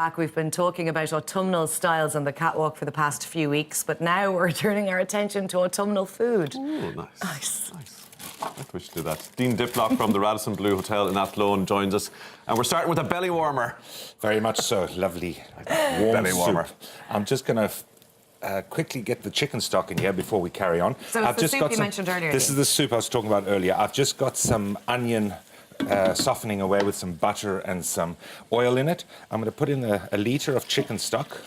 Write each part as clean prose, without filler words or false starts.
back. We've been talking about autumnal styles on the catwalk for the past few weeks, but now we're turning our attention to autumnal food. Oh, nice. I think we should do that. Dean Diplock from the Radisson Blu Hotel in Athlone joins us. And we're starting with a belly warmer. Very much so. Lovely warm belly warmer. soup. I'm just going to quickly get the chicken stock in here before we carry on. So it's the soup you mentioned earlier. This is the soup I was talking about earlier. I've just got some onion softening away with some butter and some oil in it. I'm going to put in a litre of chicken stock.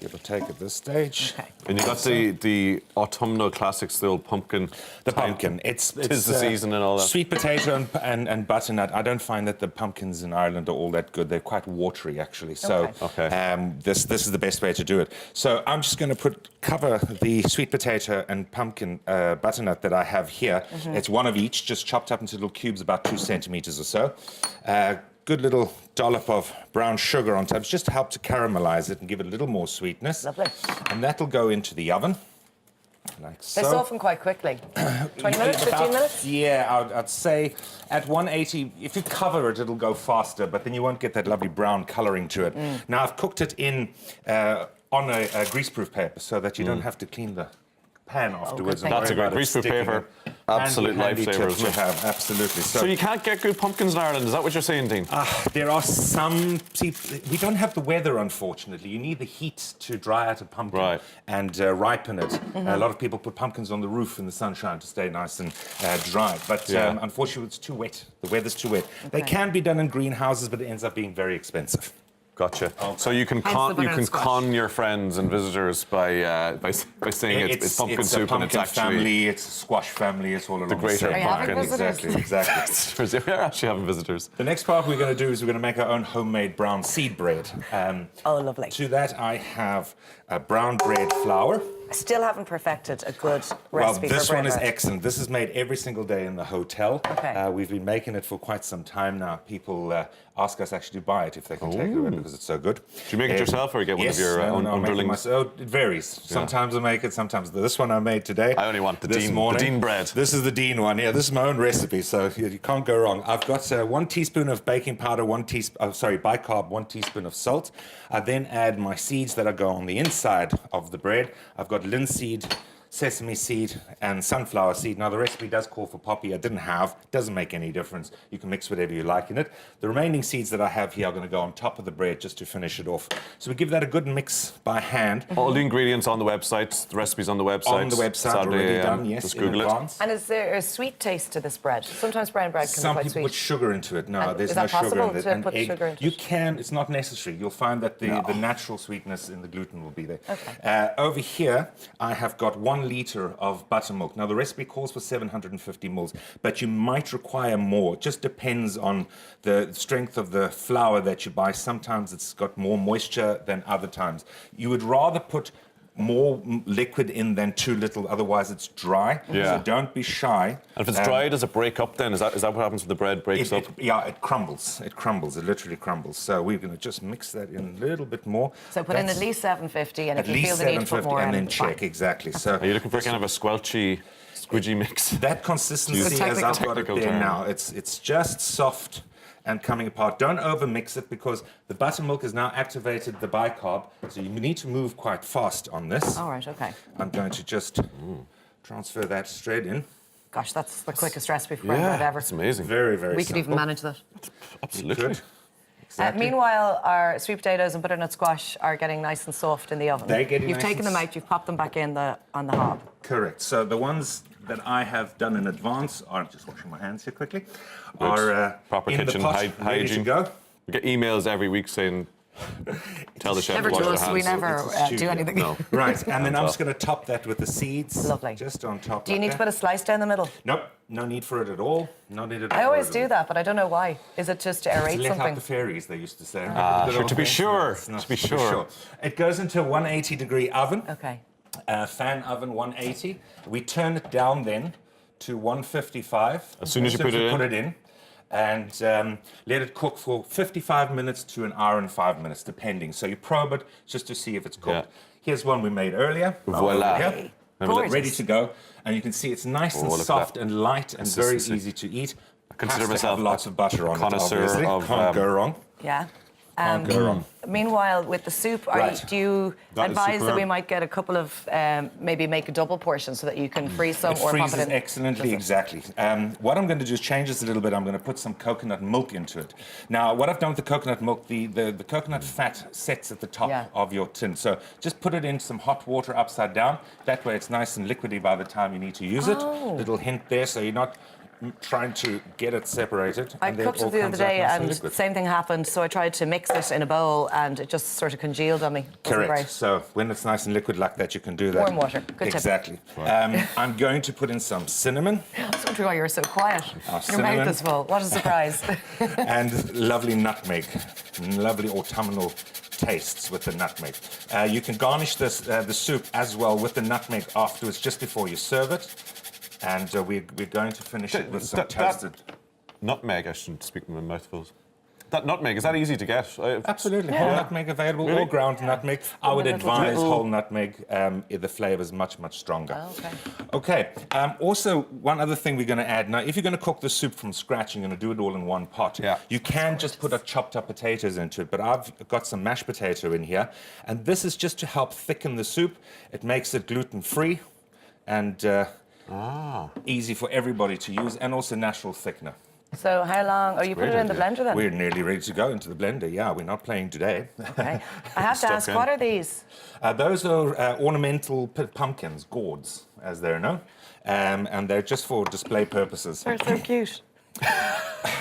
Give or take at this stage. Okay. And you got the autumnal classics, the old pumpkin. The pumpkin. It's the season and all that. Sweet potato and butternut. I don't find that the pumpkins in Ireland are all that good. They're quite watery, actually. So this is the best way to do it. So I'm just going to cover the sweet potato and pumpkin butternut that I have here. It's one of each, just chopped up into little cubes, about 2 centimetres or so. Good little dollop of brown sugar on top, just to help to caramelize it and give it a little more sweetness. Lovely. And that'll go into the oven, like so. They soften quite quickly. 20 minutes, 15 minutes? Yeah, I'd say at 180, if you cover it, it'll go faster, but then you won't get that lovely brown colouring to it. Now, I've cooked it in on a greaseproof paper so that you don't have to clean the pan afterwards. Good, That's a great greaseproof paper. Absolute lifesaver. To have, absolutely. So you can't get good pumpkins in Ireland, is that what you're saying, Dean? There are some... See, we don't have the weather, unfortunately. You need the heat to dry out a pumpkin and ripen it. A lot of people put pumpkins on the roof in the sunshine to stay nice and dry. But unfortunately, it's too wet. The weather's too wet. They can be done in greenhouses, but it ends up being very expensive. Gotcha. So you can con your friends and visitors by saying it's pumpkin soup pumpkin and it's actually family, it's a squash family, it's all along the greater pumpkin. Exactly. We're actually having visitors. The next part we're going to do is we're going to make our own homemade brown seed bread. Oh, lovely. To that, I have brown bread flour. I still haven't perfected a good recipe for bread. Well, this one is excellent. This is made every single day in the hotel. Okay. We've been making it for quite some time now. People ask us actually to buy it if they can take it away because it's so good. Do you make it yourself or you get one of your own underlings? It varies. Sometimes I make it, sometimes this one I made today. I only want the Dean bread. This is the Dean one. Yeah, this is my own recipe, so you can't go wrong. I've got 1 teaspoon of baking powder, bicarb, 1 teaspoon of salt. I then add my seeds that go on the inside of the bread. I've got linseed, sesame seed and sunflower seed. Now, the recipe does call for poppy. I didn't have. Doesn't make any difference. You can mix whatever you like in it. The remaining seeds that I have here are going to go on top of the bread just to finish it off. So we give that a good mix by hand. All the ingredients on the website, the recipes on the website. On the website, already done, yes, just Google it. And is there a sweet taste to this bread? Sometimes brown bread can be quite sweet. Some people put sugar into it. No, there's no sugar in it. Is that possible to put sugar into it? You can. It's not necessary. You'll find that the natural sweetness in the gluten will be there. Okay. Over here, I have got 1 litre of buttermilk. Now, the recipe calls for 750 mils, but you might require more. It just depends on the strength of the flour that you buy. Sometimes it's got more moisture than other times. You would rather put more liquid in than too little, otherwise it's dry. Yeah. So don't be shy. And if it's dry, does it break up then? Is that what happens when the bread breaks up? It crumbles. It crumbles. It literally crumbles. So we're going to just mix that in a little bit more. So put in at least 750, and if you feel the need to put more in, and then check, exactly. So are you looking for kind of a squelchy, squidgy mix? That consistency, as I've got it there now, it's just soft and coming apart. Don't over-mix it because the buttermilk has now activated the bicarb, so you need to move quite fast on this. All right, okay. I'm going to just transfer that straight in. Gosh, that's the quickest recipe for bread ever. It's amazing. Very, very We could even manage that. Absolutely. Exactly. Meanwhile, our sweet potatoes and butternut squash are getting nice and soft in the oven. They're getting You've taken them out, you've popped them back in on the hob. Correct. So the ones that I have done in advance are, just washing my hands here quickly, are proper in kitchen the pot, ready to go. We get emails every week saying, tell the chef Never to wash to their us, hands. we never do anything. No. Right, and then I'm just going to top that with the seeds. Lovely. Just on top. Do you need to put a slice down the middle? Nope, no need for it at all. No need at all. I always do that, but I don't know why. Is it just to aerate Let something? out the fairies, they used to say. To be sure. It goes into a 180-degree oven. Okay. Fan oven 180. We turn it down then to 155. As soon as you put it in. And let it cook for 55 minutes to an hour and 5 minutes, depending. So you probe it just to see if it's cooked. Yeah. Here's one we made earlier. Voila. Ready to go. And you can see it's nice and soft and light and very easy to eat. I consider myself lots of butter on it, connoisseur obviously. of Can't go wrong. Yeah. Can't go wrong. Meanwhile, with the soup, Right. do you That is advise that superb. we might get a couple of, maybe make a double portion so that you can freeze some It or pop freezes it in? excellently, Does it? exactly. What I'm going to do is change this a little bit. I'm going to put some coconut milk into it. Now, what I've done with the coconut milk, the coconut fat sets at the top Yeah. of your tin. So just put it in some hot water upside down. That way it's nice and liquidy by the time you need to use it. Oh. Little hint there, so you're not trying to get it separated. I and then cooked all it the other comes out day nice and liquid. same thing happened, so I tried to mix it in a bowl and it just sort of congealed on me. Wasn't Correct. great. So when it's nice and liquid like that, you can do that. Warm water. Good tip. exactly. I'm going to put in some cinnamon I was wondering why you were so quiet. Your cinnamon. mouth is full. What a surprise. and lovely nutmeg, lovely autumnal tastes with the nutmeg. You can garnish this the soup as well with the nutmeg afterwards, just before you serve it. And we're going to finish it with some That- toasted. Nutmeg, I shouldn't speak with my mouth full. That nutmeg, is that easy to get? Absolutely, whole nutmeg available, Really? or ground nutmeg. I would little advise little- whole nutmeg. The flavour is much stronger. Oh, okay. Okay. Also, one other thing we're going to add now. If you're going to cook the soup from scratch, you're going to do it all in one pot. Yeah. You can just put chopped up potatoes into it, but I've got some mashed potato in here, and this is just to help thicken the soup. It makes it gluten-free, and easy for everybody to use, and also natural thickener. So how long? Oh, you put it in the blender then? We're nearly ready to go into the blender. Yeah, we're not playing today. Okay. I have to Stuck ask, in. what are these? Those are ornamental pumpkins, gourds, as they're known, and they're just for display purposes. They're so cute.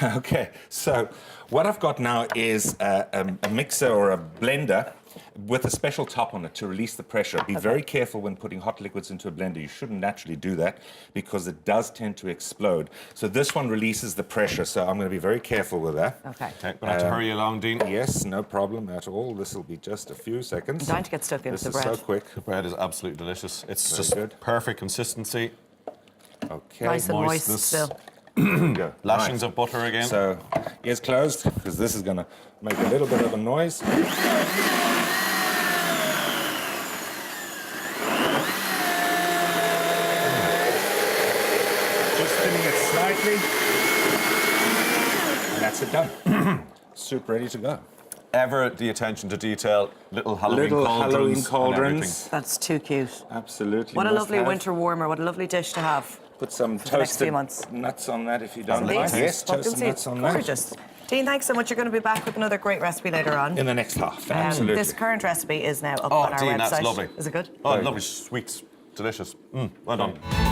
Okay, so what I've got now is a mixer or a blender with a special top on it to release the pressure. Be very careful when putting hot liquids into a blender. You shouldn't naturally do that because it does tend to explode. So this one releases the pressure, so I'm going to be very careful with that. Okay. Okay, we'll have to hurry along, Dean. Yes, no problem at all. This will be just a few seconds. I'm dying to get stuck into This the is bread. so quick. The bread is absolutely delicious. It's Very just good. perfect consistency. Okay, Nice and moist moistness. still. go. Lashings Nice. of butter again. So, ears closed, because this is going to make a little bit of a noise. Just spinning it slightly. And that's it done. Soup ready to go. Ever the attention to detail, little Halloween Little cauldrons. Halloween and cauldrons. That's too cute. Absolutely. What a must lovely have. winter warmer. What a lovely dish to have. Put some the next few toasted months. nuts on that if you don't Indeed. mind. Yes, Pumpkin toasted seeds. nuts on that. Gorgeous. Dean, thanks so much. You're going to be back with another great recipe later on. In the next half, absolutely. This current recipe is now up Oh, on our Dean, website. that's lovely. Is it good? Oh, Very lovely, sweet, delicious. Well done.